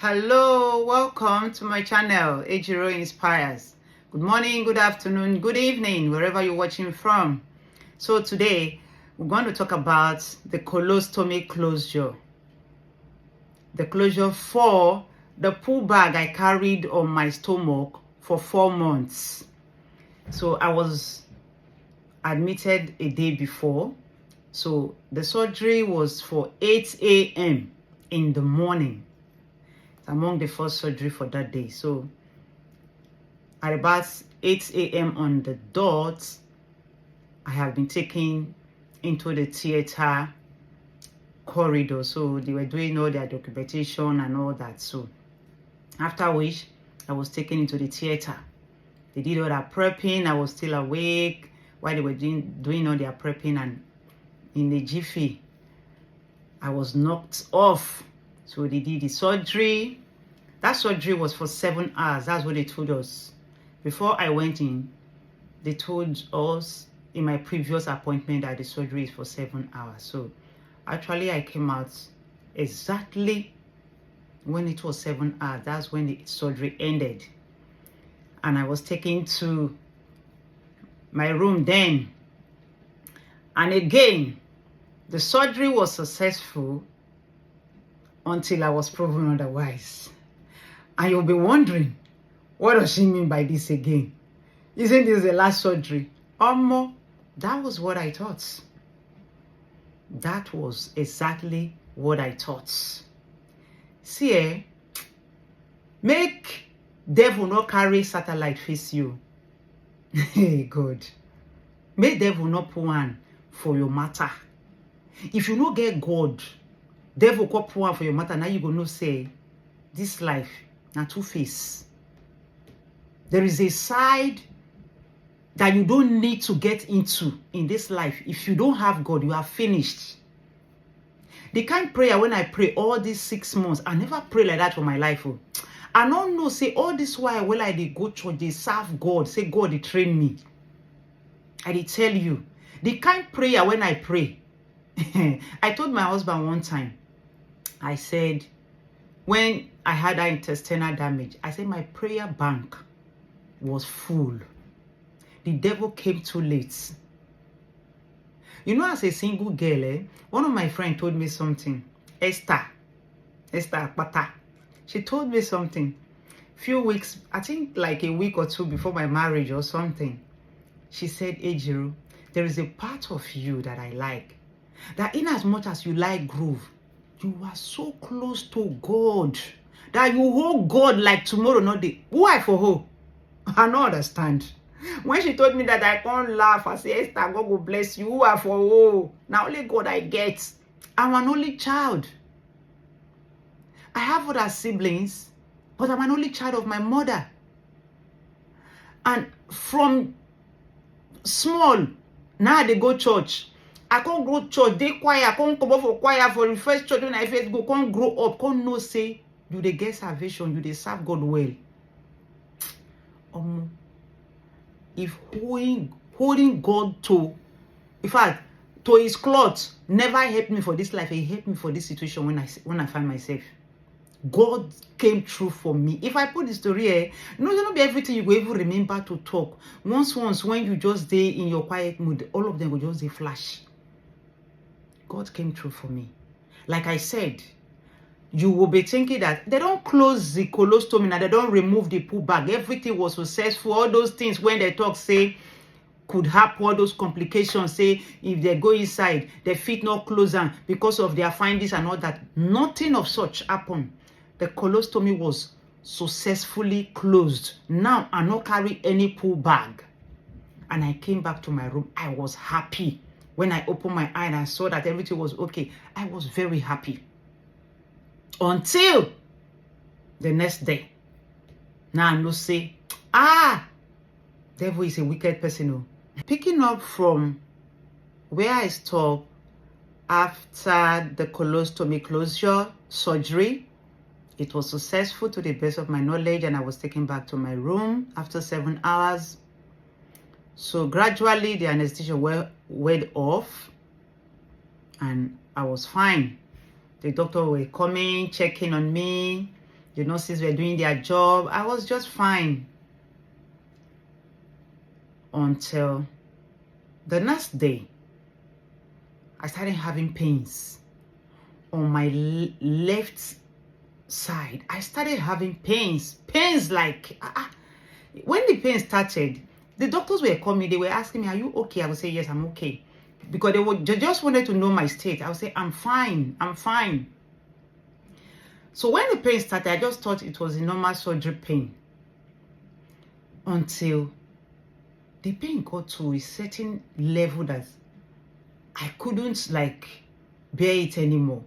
Hello, welcome to my channel, Ejiro Inspires. Good morning, good afternoon, good evening, wherever you're watching from. So today, we're going to talk about the colostomy closure. The closure for the pull bag I carried on my stomach for 4 months. So I was admitted a day before. So the surgery was for 8 a.m. in the morning. Among the first surgery for that day. So at about 8 a.m. on the dot, I have been taken into the theater corridor. So they were doing all their documentation and all that. So after which, I was taken into the theater. They did all that prepping. I was still awake while they were doing all their prepping, and in the jiffy, I was knocked off. So they did the surgery. That surgery was for 7 hours. That's what they told us. Before I went in, they told us in my previous appointment that the surgery is for 7 hours. So actually I came out exactly when it was 7 hours. That's when the surgery ended. And I was taken to my room then. And again, the surgery was successful until I was proven otherwise. And you'll be wondering, what does she mean by this again? Isn't this the last surgery? That was what I thought. That was exactly what I thought. See, make devil not carry satellite face you. Hey, God. Make devil not put one for your matter. If you no get God, devil go put one for your matter. Now you go no say, this life na two-face. There is a side that you don't need to get into in this life. If you don't have God, you are finished. The kind of prayer when I pray all these 6 months, I never pray like that for my life. Oh. I don't know, say all this while when I dey go church, they serve God, say God, they train me. I dey tell you, the kind of prayer when I pray, I told my husband one time, I said, when I had that intestinal damage, I said my prayer bank was full. The devil came too late. You know, as a single girl, one of my friends told me something. Esther Akpata. She told me something. Few weeks, I think like a week or two before my marriage or something. She said, Ejiro, there is a part of you that I like. That in as much as you like groove, you are so close to God that you hold God like tomorrow, not day. Why for who? I don't understand. When she told me that, I can't laugh. I say, Esther, God will bless you. Who are for who? Now only God I get. I'm an only child. I have other siblings, but I'm an only child of my mother. And from small, now they go church. I can't grow church, they choir, I can't come up for choir for the first church when I first go, can't grow up, can't know say, you they get salvation, you they serve God well. If holding God to, in fact, to his clothes never helped me for this life, he helped me for this situation when I find myself. God came through for me. If I put the story here, no, it's not be everything you will even remember to talk. Once when you just stay in your quiet mood, all of them will just flash. God came through for me. Like I said, you will be thinking that they don't close the colostomy and they don't remove the pull bag. Everything was successful. All those things when they talk say could happen, all those complications, say if they go inside, their feet not closer because of their findings and all that. Nothing of such happened. The colostomy was successfully closed. Now I not carry any pull bag. And I came back to my room. I was happy. When I opened my eye and I saw that everything was okay, I was very happy. Until the next day. Now I know say, devil is a wicked person. Picking up from where I stopped after the colostomy closure surgery, it was successful to the best of my knowledge, and I was taken back to my room after 7 hours. So gradually the anesthesia went off and I was fine. The doctor were coming, checking on me, The nurses were doing their job. I was just fine. Until the next day, I started having pains on my left side. I started having pains like when the pain started, the doctors were calling me. They were asking me, "Are you okay?" I would say, "Yes, I'm okay," because they just wanted to know my state. I would say, "I'm fine. I'm fine." So when the pain started, I just thought it was a normal surgery pain until the pain got to a certain level that I couldn't like bear it anymore.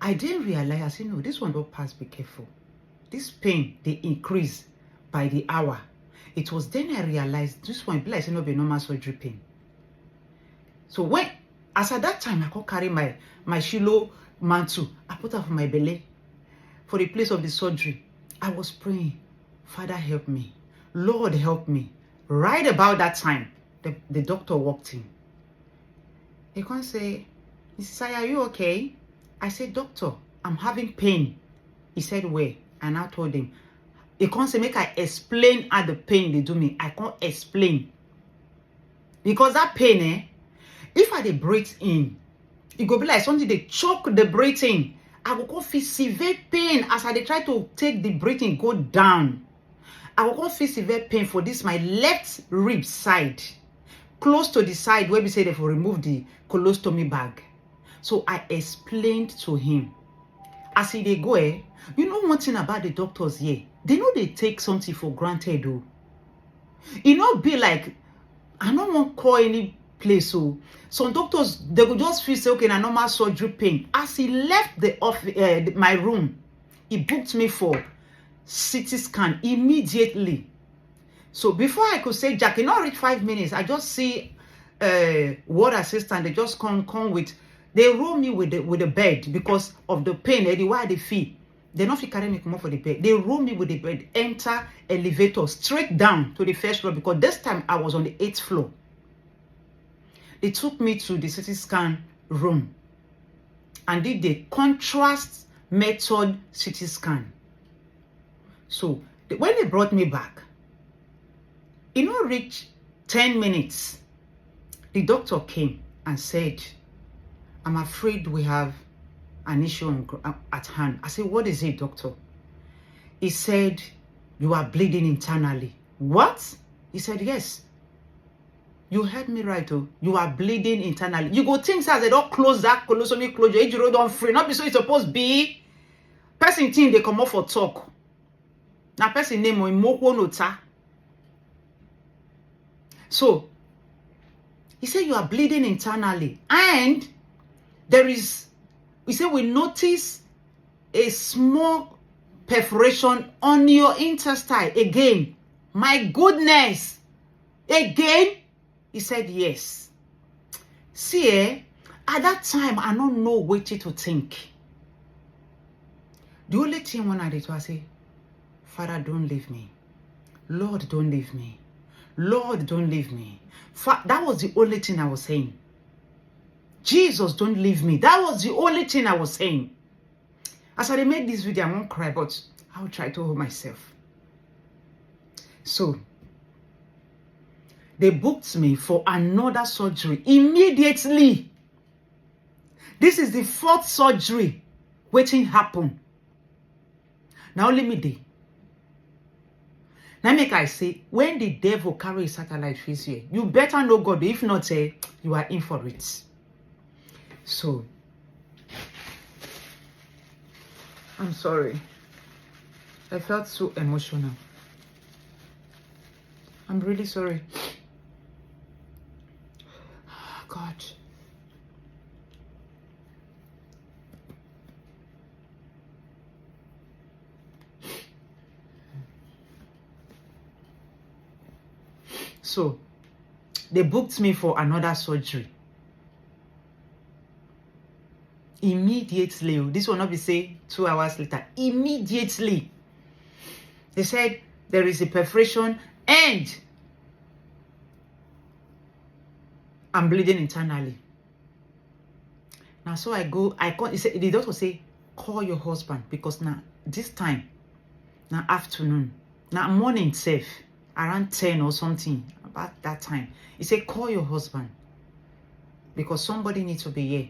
I didn't realize. I said, "No, this one don't pass. Be careful." This pain, they increase by the hour. It was then I realized this one be like not be normal surgery pain. So as at that time, I could carry my Shiloh mantle. I put her for my belly for the place of the surgery. I was praying, "Father, help me. Lord, help me." Right about that time, the doctor walked in. He can't say, "Mrs. Saya, are you okay?" I said, "Doctor, I'm having pain." He said, "Where?" And I told him. He can't say, "Make I explain how the pain they do me." I can't explain. Because that pain, if I dey breathe in, it go be like something they choke the breathing. I will go feel severe pain as I dey try to take the breathing go down. I will go feel severe pain for this my left rib side, close to the side where we say they will remove the colostomy bag. So I explained to him. As he dey go, you know one thing about the doctors here, they know they take something for granted though. It not be like, I don't want to call any place. So some doctors, they will just feel say, okay, na normal surgery pain. As he left my room, he booked me for CT scan immediately. So before I could say, "Jack," it not reach 5 minutes. I just see ward assistant. They just come with. They roll me with the bed because of the pain. The way they feel. They not fit carry me come up for the bed. They roll me with the bed. Enter elevator straight down to the first floor because this time I was on the 8th floor. They took me to the CT scan room and did the contrast method CT scan. So when they brought me back, it not reached 10 minutes. The doctor came and said, "I'm afraid we have an issue at hand." I said, "What is it, doctor?" He said, "You are bleeding internally." What? He said, "Yes." You heard me right, oh. You are bleeding internally. You go think as they don't close that colostomy closure. Age road don't free. Not be so it's supposed to be. Person thing they come up for talk. Now person name or imoko nota. So he said you are bleeding internally. And there is, we say we notice a small perforation on your intestine. Again. My goodness. Again. He said, "Yes." See, at that time, I don't know what to think. The only thing when I did was say, "Father, don't leave me. Lord, don't leave me. Lord, don't leave me." That was the only thing I was saying. Jesus, don't leave me. That was the only thing I was saying. As I made this video, I won't cry, but I'll try to hold myself. So, they booked me for another surgery immediately. This is the 4th surgery waiting happen. Now let me dey. Now make I say, when the devil carry a satellite face here, you better know God. If not, you are in for it. So, I'm sorry. I felt so emotional. I'm really sorry. God. So, they booked me for another surgery. Immediately. This will not be say 2 hours later. Immediately. They said there is a perforation and I'm bleeding internally. Now, so I go, the doctor say, "Call your husband," because now, this time, Now afternoon. Now morning safe. Around 10 or something. About that time. He said, call your husband. Because somebody needs to be here.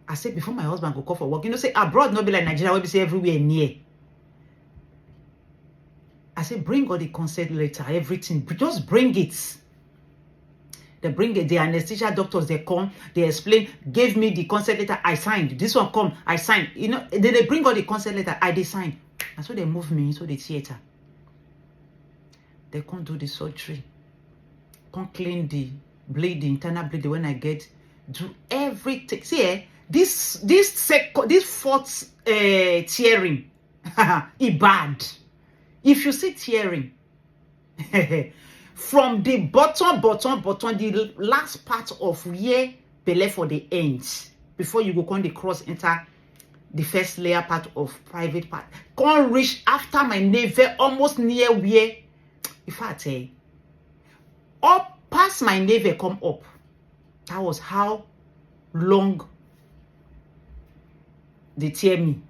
I said, before my husband go call for work. You know, say abroad not be like Nigeria, where we say everywhere near. I said, bring all the consent letter, everything. Just bring it. They bring it. The anesthesia doctors, they come, they explain, gave me the consent letter, I signed. This one come, I signed. You know, they bring all the consent letter, I signed. And so they move me into the theater. They can't do the surgery. Can't clean the bleed, the internal bleed when I get, do everything. See, this fourth tearing, it bad. If you see tearing, from the bottom, the last part of where belle for the ends, before you go on the cross enter the first layer part of private part, can't reach after my navel, almost near where, if I tell you, up past my navel come up. That was how long they tear me.